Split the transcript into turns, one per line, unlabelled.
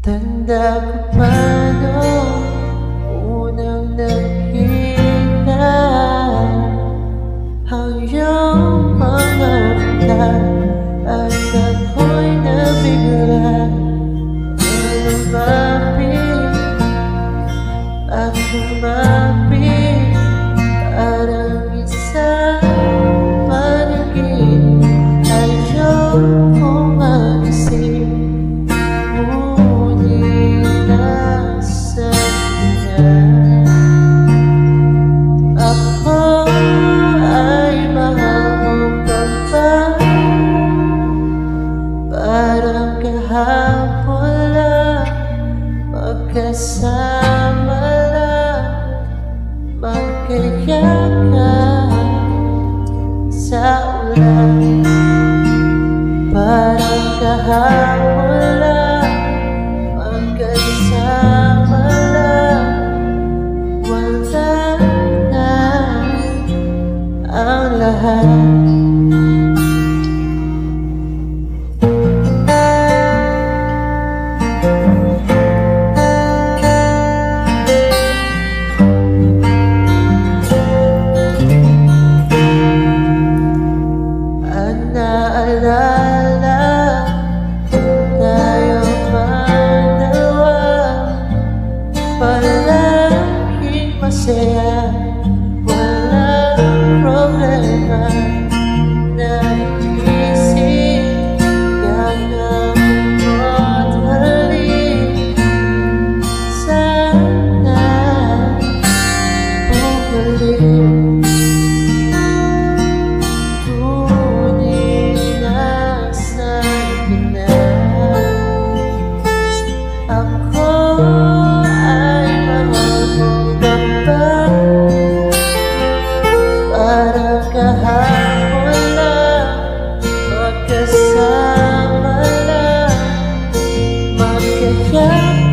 Tanda ko pa noong unang nakita ang iyong mga mata, at ako'y nabigla. Lumapit, parang isang panaginip. Ayokong magising, ngunit nasaan ka na? Ako ay mahal mo pa ba? Parang kahapon lang magkasama, magkayakap sa ulan. Parang kahapon lang magkasama lang, wala na ang lahat. Naalala tayong dalawa, palaging masaya, walang problema. Naisip yakap mo't halik, sana bumalik. Kahapon lang magkasama lang, magkayakap